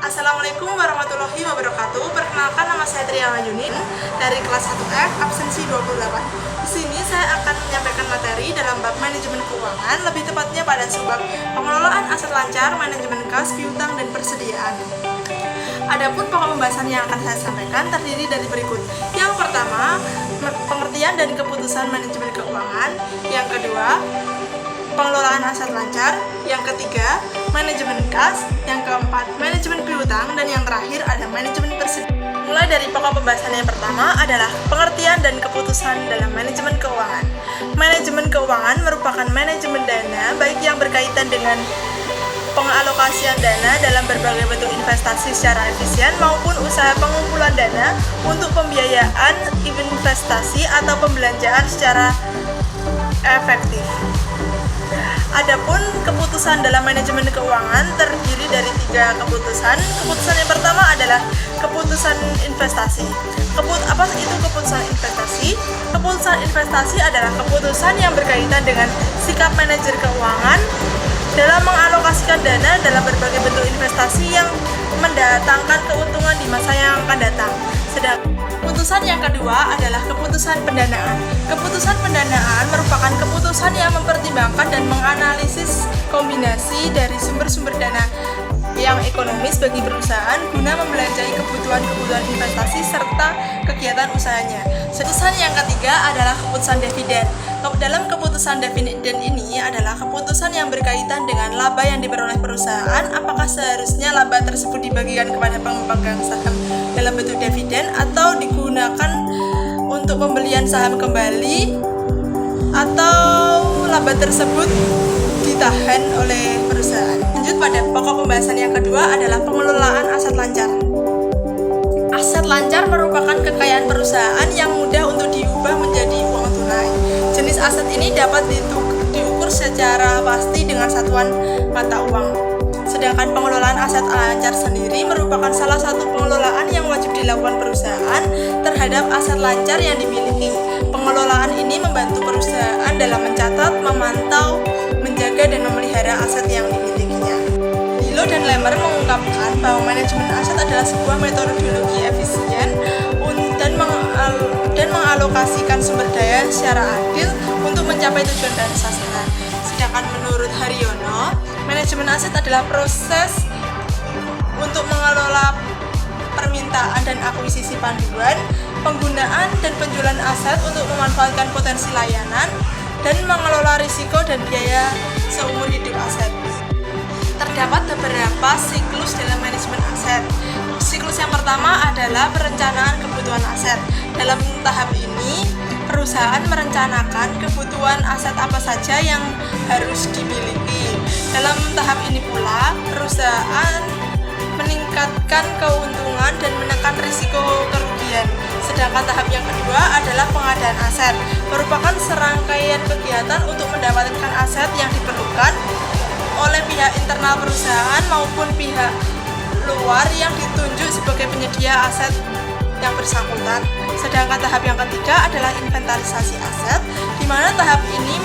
Assalamualaikum warahmatullahi wabarakatuh. Perkenalkan, nama saya Triana Yunin dari kelas 1F, absensi 28. Di sini saya akan menyampaikan materi dalam bab manajemen keuangan, lebih tepatnya pada subbab pengelolaan aset lancar, manajemen kas, piutang, dan persediaan. Adapun pokok pembahasan yang akan saya sampaikan terdiri dari berikut. Yang pertama, pengertian dan keputusan manajemen keuangan. Yang kedua, pengelolaan aset lancar. Yang ketiga, manajemen kas. Yang keempat, manajemen piutang. Dan yang terakhir ada manajemen persediaan. Mulai dari pokok pembahasan yang pertama adalah pengertian dan keputusan dalam manajemen keuangan. Manajemen keuangan merupakan manajemen dana baik yang berkaitan dengan pengalokasian dana dalam berbagai bentuk investasi secara efisien maupun usaha pengumpulan dana untuk pembiayaan investasi atau pembelanjaan secara efektif. Adapun keputusan dalam manajemen keuangan terdiri dari 3 keputusan. Keputusan yang pertama adalah keputusan investasi. Apa itu keputusan investasi? Keputusan investasi adalah keputusan yang berkaitan dengan sikap manajer keuangan dalam mengalokasikan dana dalam berbagai bentuk investasi yang mendatangkan keuntungan di masa yang akan datang. Sedangkan keputusan yang kedua adalah keputusan pendanaan. Keputusan pendanaan merupakan keputusan yang mempertimbangkan dan menganalisis kombinasi dari sumber-sumber dana yang ekonomis bagi perusahaan guna membelanjai kebutuhan-kebutuhan investasi serta kegiatan usahanya. Keputusan yang ketiga adalah keputusan dividen. Dalam keputusan dividen ini adalah keputusan yang berkaitan dengan laba yang diperoleh perusahaan, apakah seharusnya laba tersebut dibagikan kepada pemegang saham dalam bentuk dividen atau digunakan untuk pembelian saham kembali, atau laba tersebut ditahan oleh perusahaan. Lanjut pada pokok pembahasan yang kedua adalah pengelolaan aset lancar. Aset lancar merupakan kekayaan perusahaan yang mudah untuk diubah menjadi uang tunai. Jenis aset ini dapat diukur secara pasti dengan satuan mata uang. Sedangkan pengelolaan aset lancar sendiri merupakan salah satu pengelolaan yang wajib dilakukan perusahaan terhadap aset lancar yang dimiliki. Pengelolaan ini membantu perusahaan dalam mencatat, memantau, menjaga, dan memelihara aset yang dimilikinya. Lilo dan Lemmer mengungkapkan bahwa manajemen aset adalah sebuah metodologi efisien dan mengalokasikan sumber daya secara adil untuk mencapai tujuan dan sasaran. Sedangkan menurut Haryono, manajemen aset adalah proses untuk mengelola permintaan dan akuisisi panduan, penggunaan dan penjualan aset untuk memanfaatkan potensi layanan, dan mengelola risiko dan biaya seumur hidup aset. Terdapat beberapa siklus dalam manajemen aset. Siklus yang pertama adalah perencanaan kebutuhan aset. Dalam tahap ini, perusahaan merencanakan kebutuhan aset apa saja yang harus dimiliki. Dalam tahap ini pula, perusahaan meningkatkan keuntungan dan menekan risiko kerugian. Sedangkan tahap yang kedua adalah pengadaan aset, merupakan serangkaian kegiatan untuk mendapatkan aset yang diperlukan oleh pihak internal perusahaan maupun pihak luar yang ditunjuk sebagai penyedia aset yang bersangkutan. Sedangkan tahap yang ketiga adalah inventarisasi aset, di mana tahap ini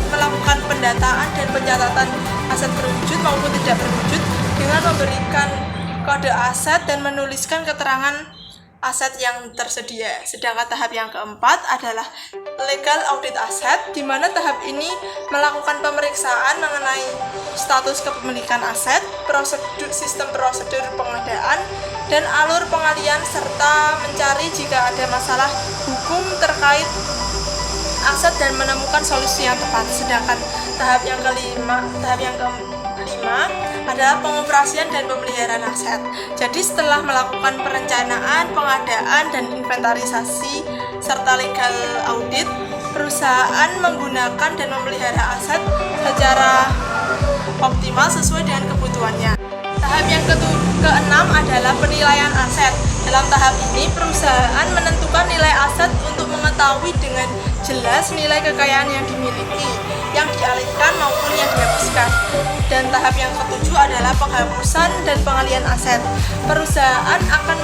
melakukan pendataan dan pencatatan aset berwujud maupun tidak berwujud dengan memberikan kode aset dan menuliskan keterangan aset yang tersedia. Sedangkan tahap yang keempat adalah legal audit aset, di mana tahap ini melakukan pemeriksaan mengenai status kepemilikan aset, sistem prosedur pengadaan, dan alur pengalian, serta mencari jika ada masalah hukum terkait aset dan menemukan solusi yang tepat. Sedangkan tahap yang kelima adalah pengoperasian dan pemeliharaan aset. Jadi setelah melakukan perencanaan, pengadaan, dan inventarisasi serta legal audit, perusahaan menggunakan dan memelihara aset secara optimal sesuai dengan kebutuhannya. Tahap yang keenam adalah penilaian aset. Dalam tahap ini, perusahaan menentukan nilai aset untuk mengetahui dengan jelas nilai kekayaan yang dimiliki, yang dialihkan maupun yang dihapuskan. Dan tahap yang ketujuh adalah penghapusan dan pengalian aset. Perusahaan akan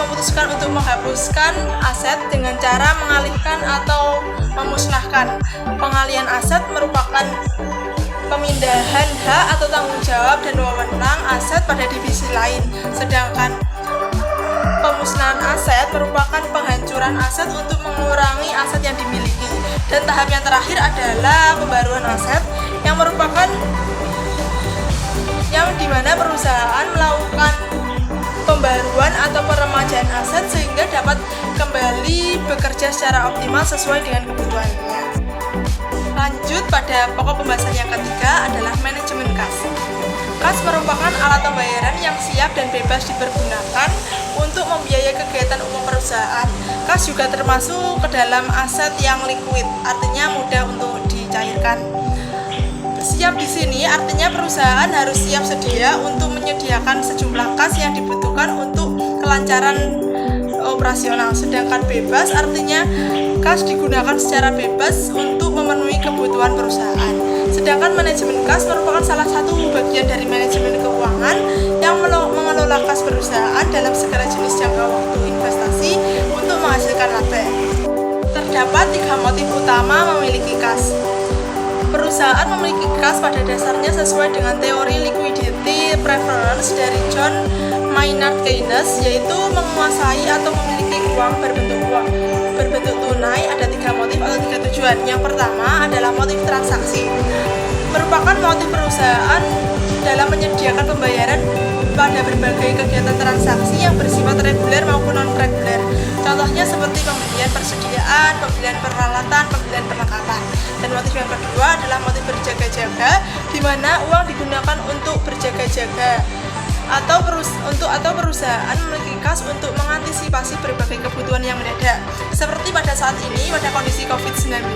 memutuskan untuk menghapuskan aset dengan cara mengalihkan atau memusnahkan. Pengalian aset merupakan pemindahan hak atau tanggung jawab dan wewenang aset pada divisi lain. Sedangkan pemusnahan aset merupakan penghancuran aset untuk mengurangi aset yang dimiliki. Dan tahap yang terakhir adalah pembaruan aset yang merupakan yang dimana perusahaan melakukan pembaruan atau peremajaan aset sehingga dapat kembali bekerja secara optimal sesuai dengan kebutuhannya. Lanjut pada pokok pembahasan yang ketiga adalah manajemen kas. Kas merupakan alat pembayaran yang siap dan bebas dipergunakan untuk membiayai kegiatan umum perusahaan. Kas juga termasuk ke dalam aset yang liquid, artinya mudah untuk dicairkan. Siap di sini artinya perusahaan harus siap sedia untuk menyediakan sejumlah kas yang dibutuhkan untuk kelancaran operasional. Sedangkan bebas artinya kas digunakan secara bebas untuk memenuhi kebutuhan perusahaan. Sedangkan manajemen kas merupakan salah satu bagian dari manajemen keuangan yang mengelola kas perusahaan dalam segala jenis jangka waktu investasi untuk menghasilkan laba. Terdapat 3 motif utama memiliki kas. Perusahaan memiliki kas pada dasarnya sesuai dengan teori liquidity preference dari John Maynard Keynes, yaitu menguasai atau memiliki uang berbentuk tunai. Ada 3 motif atau 3 tujuan. Yang pertama adalah motif transaksi, merupakan motif perusahaan dalam menyediakan pembayaran pada berbagai kegiatan transaksi yang bersifat reguler maupun non-reguler. Contohnya seperti pembelian persediaan, pembelian peralatan, pembelian perlengkapan. Dan motif yang kedua adalah motif berjaga-jaga, di mana uang digunakan untuk berjaga-jaga atau perusahaan memiliki kas untuk mengantisipasi berbagai kebutuhan yang mendadak. Seperti pada saat ini, pada kondisi COVID-19,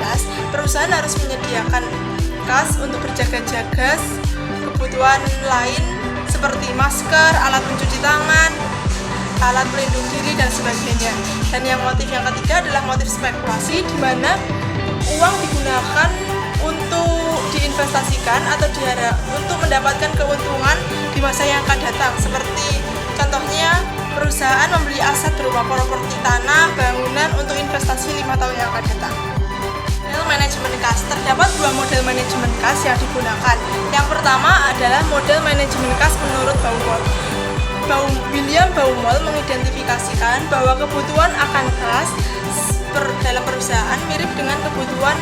perusahaan harus menyediakan kas untuk berjaga-jaga kebutuhan lain seperti masker, alat mencuci tangan, alat pelindung diri, dan sebagainya. Dan yang motif yang ketiga adalah motif spekulasi, di mana uang digunakan untuk diinvestasikan atau untuk mendapatkan keuntungan di masa yang akan datang. Seperti contohnya perusahaan membeli aset berupa properti tanah, bangunan untuk investasi 5 tahun yang akan datang. Manajemen kas. Terdapat 2 model manajemen kas yang digunakan. Yang pertama adalah model manajemen kas menurut Baumol. William Baumol mengidentifikasikan bahwa kebutuhan akan kas dalam perusahaan mirip dengan kebutuhan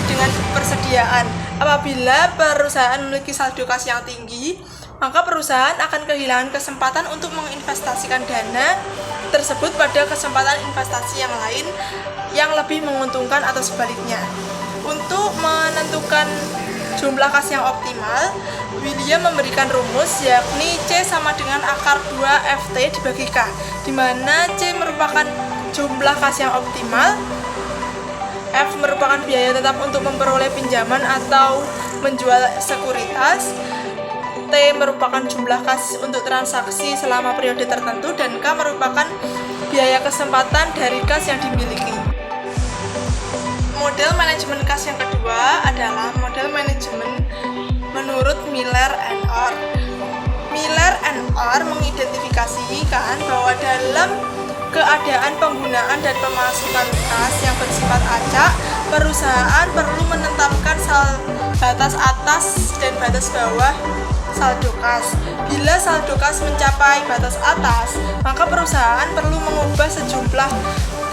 dengan persediaan. Apabila perusahaan memiliki saldo kas yang tinggi, maka perusahaan akan kehilangan kesempatan untuk menginvestasikan dana tersebut pada kesempatan investasi yang lain yang lebih menguntungkan atau sebaliknya. Untuk menentukan jumlah kas yang optimal, William memberikan rumus yakni C sama dengan akar 2 FT dibagi K, di mana C merupakan jumlah kas yang optimal, F merupakan biaya tetap untuk memperoleh pinjaman atau menjual sekuritas, T merupakan jumlah kas untuk transaksi selama periode tertentu, dan K merupakan biaya kesempatan dari kas yang dimiliki. Model manajemen kas yang kedua adalah model manajemen menurut Miller and Orr. Miller and Orr mengidentifikasikan bahwa dalam keadaan penggunaan dan pemasukan kas yang bersifat acak, perusahaan perlu menetapkan batas atas dan batas bawah saldo kas. Bila saldo kas mencapai batas atas, maka perusahaan perlu mengubah sejumlah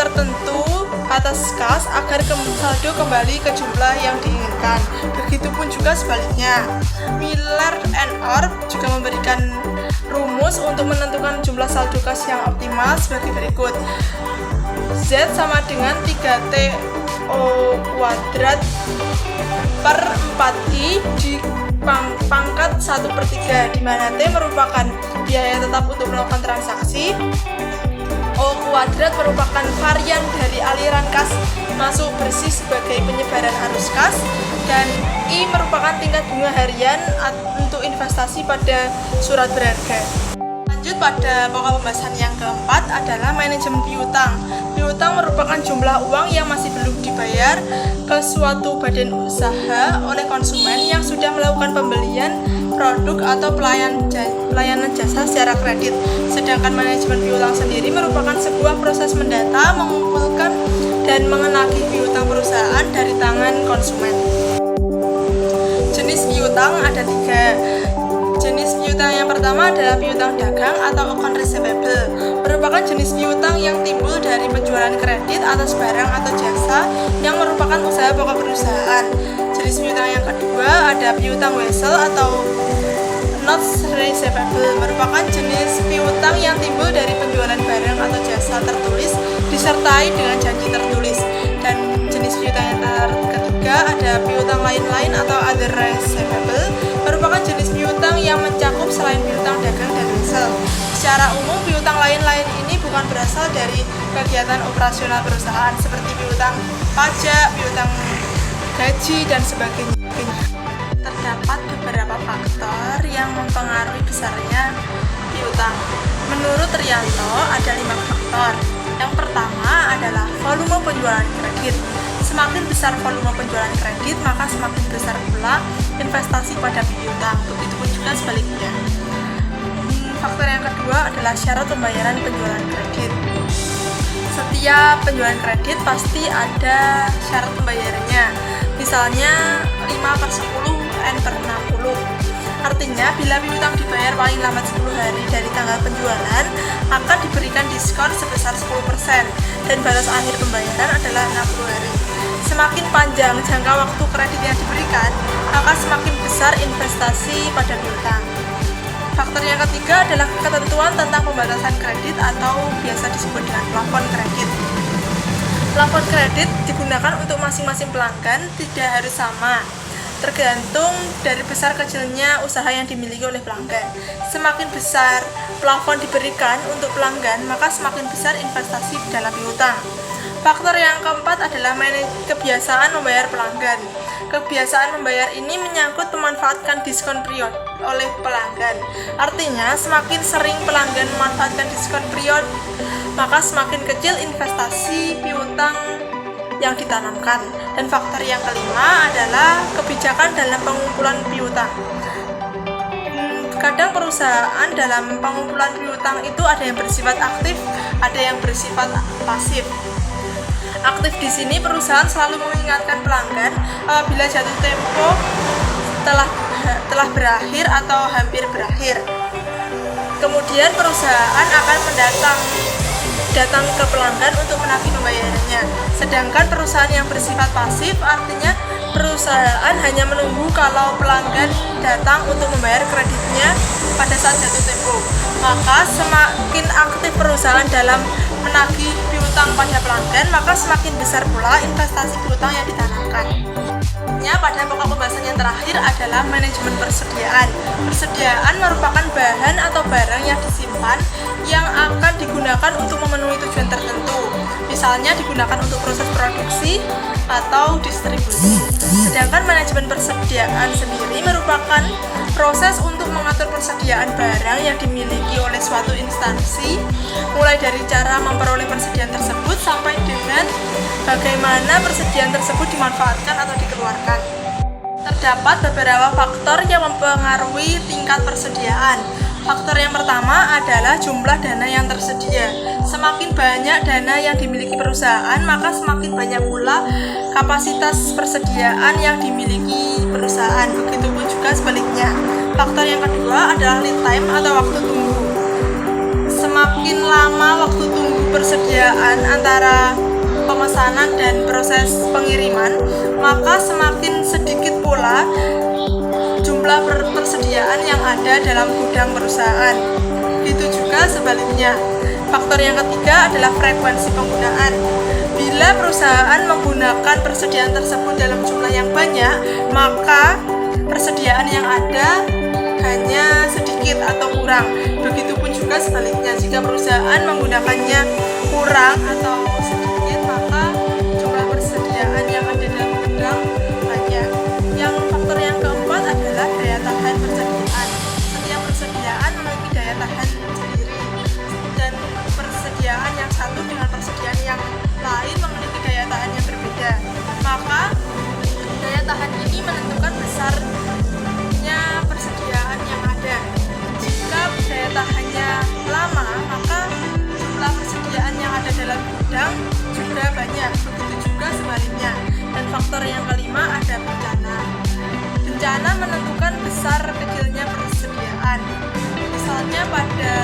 tertentu atas kas agar saldo kembali ke jumlah yang diinginkan. Begitupun juga sebaliknya. Miller and Orr juga memberikan rumus untuk menentukan jumlah saldo kas yang optimal sebagai berikut. Z sama dengan 3TO² per 4I di pangkat 1/3, di mana T merupakan biaya tetap untuk melakukan transaksi, O² merupakan varian dari aliran kas masuk bersih sebagai penyebaran arus kas, dan I merupakan tingkat bunga harian untuk investasi pada surat berharga. Lanjut pada pokok pembahasan yang keempat adalah manajemen piutang. Piutang merupakan jumlah uang yang masih belum dibayar ke suatu badan usaha oleh konsumen yang sudah melakukan pembelian produk atau pelayanan jasa secara kredit. Sedangkan manajemen piutang sendiri merupakan sebuah proses mendata, mengumpulkan, dan mengenagi piutang perusahaan dari tangan konsumen. piutang ada 3. Jenis piutang yang pertama adalah piutang dagang atau account receivable, merupakan jenis piutang yang timbul dari penjualan kredit atas barang atau jasa yang merupakan usaha pokok perusahaan. Jenis piutang yang kedua ada piutang wesel atau notes receivable, merupakan jenis piutang yang timbul dari penjualan barang atau jasa tertulis disertai dengan janji tertulis. Dan jenis piutang yang ketiga ada piutang lain-lain atau other receivable, merupakan jenis piutang yang mencakup selain piutang dagang dan wesel. Secara umum, piutang lain-lain ini bukan berasal dari kegiatan operasional perusahaan seperti piutang pajak, piutang gaji, dan sebagainya. Terdapat beberapa faktor yang mempengaruhi besarnya piutang. Menurut Rianto, ada 5 faktor. Yang pertama adalah volume penjualan kredit. Semakin besar volume penjualan kredit, maka semakin besar pula investasi pada piutang. Begitupun juga sebaliknya. Faktor yang kedua adalah syarat pembayaran penjualan kredit. Setiap penjualan kredit pasti ada syarat pembayarannya. Misalnya 5/10 N/60. Artinya, bila piutang dibayar paling lambat 10 hari dari tanggal penjualan, akan diberikan diskon sebesar 10% dan batas akhir pembayaran adalah 60 hari. Semakin panjang jangka waktu kredit yang diberikan, maka semakin besar investasi pada piutang. Faktor yang ketiga adalah ketentuan tentang pembatasan kredit atau biasa disebut dengan plafon kredit. Plafon kredit digunakan untuk masing-masing pelanggan, tidak harus sama, tergantung dari besar kecilnya usaha yang dimiliki oleh pelanggan. Semakin besar plafon diberikan untuk pelanggan, maka semakin besar investasi dalam piutang. Faktor yang keempat adalah kebiasaan membayar pelanggan. Kebiasaan membayar ini menyangkut memanfaatkan diskon periode oleh pelanggan. Artinya, semakin sering pelanggan memanfaatkan diskon periode, maka semakin kecil investasi piutang yang ditanamkan. Dan faktor yang kelima adalah kebijakan dalam pengumpulan piutang. Kadang perusahaan dalam pengumpulan piutang itu ada yang bersifat aktif, ada yang bersifat pasif. Aktif di sini perusahaan selalu mengingatkan pelanggan apabila jatuh tempo telah berakhir atau hampir berakhir. Kemudian perusahaan akan datang ke pelanggan untuk menagih pembayarannya. Sedangkan perusahaan yang bersifat pasif artinya perusahaan hanya menunggu kalau pelanggan datang untuk membayar kreditnya pada saat jatuh tempo. Maka semakin aktif perusahaan dalam menagih piutang pada pelanggan, maka semakin besar pula investasi piutang yang ditanamkan. Pada pokok pembahasan yang terakhir adalah manajemen persediaan. Persediaan merupakan bahan atau barang yang disimpan yang akan digunakan untuk memenuhi tujuan tertentu. Misalnya digunakan untuk proses produksi atau distribusi. Sedangkan manajemen persediaan sendiri merupakan proses untuk mengatur persediaan barang yang dimiliki oleh suatu instansi, mulai dari cara memperoleh persediaan tersebut sampai dengan bagaimana persediaan tersebut dimanfaatkan atau dikeluarkan. Terdapat beberapa faktor yang mempengaruhi tingkat persediaan. Faktor yang pertama adalah jumlah dana yang tersedia. Semakin banyak dana yang dimiliki perusahaan, maka semakin banyak pula kapasitas persediaan yang dimiliki perusahaan. Begitupun juga sebaliknya. Faktor yang kedua adalah lead time atau waktu tunggu. Semakin lama waktu tunggu persediaan antara pemesanan dan proses pengiriman, maka semakin sedikit pula jumlah persediaan yang ada dalam gudang perusahaan. Itu juga sebaliknya. Faktor yang ketiga adalah frekuensi penggunaan. Bila perusahaan menggunakan persediaan tersebut dalam jumlah yang banyak, maka persediaan yang ada hanya sedikit atau kurang. Begitupun juga sebaliknya, jika perusahaan menggunakannya kurang atau sedikit, maka jumlah persediaan yang ada dalam gudang banyak. Yang faktor yang keempat adalah daya tahan persediaan. Setiap persediaan memiliki daya tahan sendiri, dan persediaan yang satu dengan persediaan yang lain memiliki daya tahan yang berbeda. Maka daya tahan ini menentukan besarnya persediaan yang ada. Jika daya tahannya lama, maka jumlah persediaan yang ada dalam gudang juga banyak. Begitu juga sebaliknya. Dan faktor yang kelima ada bencana. berencana menentukan besar kecilnya persediaan. Misalnya pada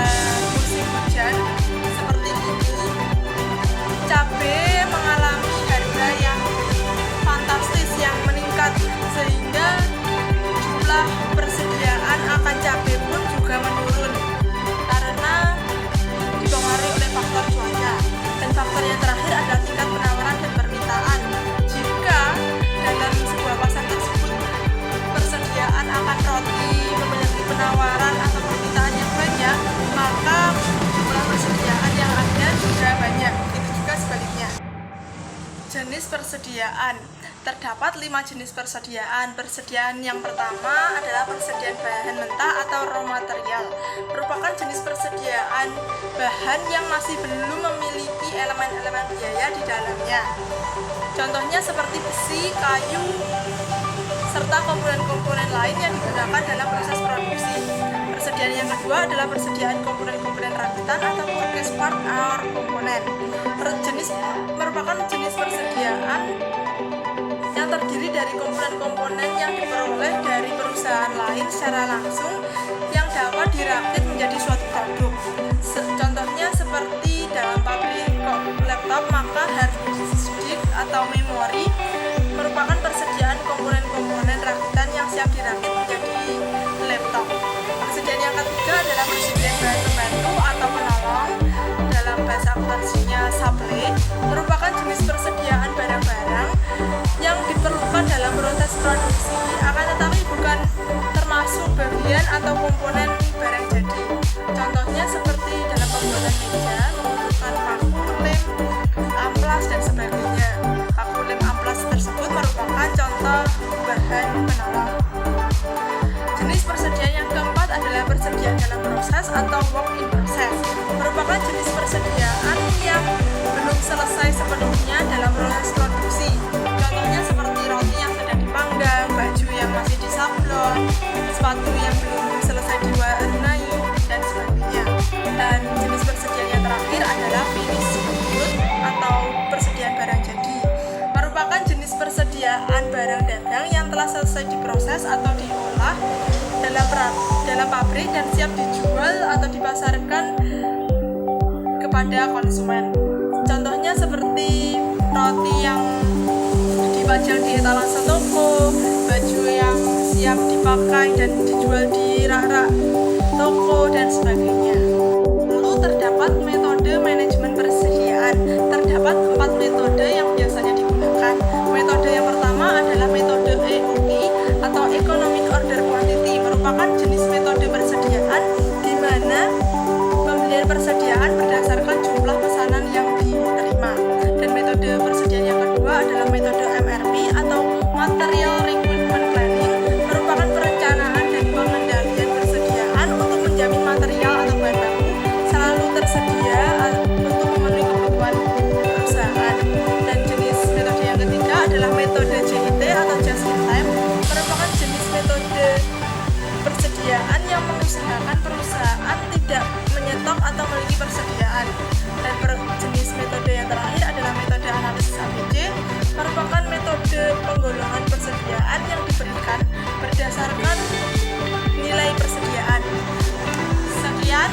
musim hujan seperti ini, cabai mengalami harga yang fantastis yang meningkat, sehingga jumlah persediaan akan cabai pun juga menurun karena dipengaruhi oleh faktor cuaca. Dan faktor yang terakhir adalah tingkat penawaran dan permintaan. Jika dalam sebuah pasar tersebut persediaan akan roti memiliki penawaran atau permintaan yang banyak, maka jumlah persediaan yang ada juga banyak. Itu juga sebaliknya. Jenis persediaan. Terdapat 5 jenis persediaan. Persediaan yang pertama adalah persediaan bahan mentah atau raw material. Merupakan jenis persediaan bahan yang masih belum memiliki elemen-elemen biaya di dalamnya. Contohnya seperti besi, kayu, serta komponen-komponen lain yang digunakan dalam proses produksi. Persediaan yang kedua adalah persediaan komponen-komponen rakitan atau purchase part or komponen. Merupakan jenis persediaan yang terdiri dari komponen-komponen yang diperoleh dari perusahaan lain secara langsung yang dapat dirakit menjadi suatu produk. Contohnya seperti dalam pabrik laptop, maka hard disk atau memori merupakan persediaan komponen-komponen rakitan yang siap dirakit menjadi laptop. Persediaan yang ketiga adalah persediaan bahan pembantu atau penolong, dalam bahasa akuntansinya supply, merupakan jenis persediaan barang-barang yang diperlukan dalam proses produksi, akan tetapi bukan termasuk bagian atau komponen barang jadi. Contohnya seperti dalam pembuatan meja membutuhkan paku, lem, amplas, dan sebagainya. Paku, lem, amplas tersebut merupakan contoh bahan penolong. Jenis persediaan yang keempat adalah persediaan dalam proses atau work in process. Merupakan jenis persediaan yang belum selesai sepenuhnya dalam proses produksi. Contohnya seperti roti yang sedang dipanggang, baju yang masih disablon, sepatu yang belum selesai diwarnai, dan sebagainya. Dan jenis persediaan yang terakhir adalah finished good atau persediaan barang jadi. Merupakan jenis persediaan barang dagang yang telah selesai diproses atau diolah dalam pabrik dan siap dijual atau dipasarkan kepada konsumen. Contohnya seperti roti yang dipajang di etalase toko, baju yang siap dipakai dan dijual di rak-rak toko, dan sebagainya. Lalu terdapat metode manajemen persediaan. Terdapat 4 metode yang biasanya digunakan. Metode yang pertama adalah metode EOQ atau Economic Order Quantity. Merupakan jenis metode persediaan di mana pembelian persediaan berdasarkan jumlah pesanan yang diterima. Dan metode persediaan yang kedua adalah metode MRP atau Material Requirement Planning. Merupakan perencanaan dan pengendalian persediaan untuk menjamin material atau bahan baku selalu tersedia untuk memenuhi kebutuhan perusahaan. Dan jenis metode yang ketiga adalah metode JIT atau Just in Time. Merupakan jenis metode persediaan yang mengusahakan perusahaan tidak menyetok atau memiliki persediaan. Dan jenis metode yang terakhir adalah metode analisis ABC. Merupakan metode penggolongan persediaan yang diberikan berdasarkan nilai persediaan. Sekian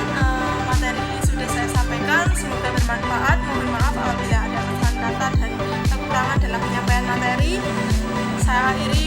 materi sudah saya sampaikan, semoga bermanfaat. Mohon maaf apabila ada kesalahan kata dan kekurangan dalam penyampaian materi. Saya akhiri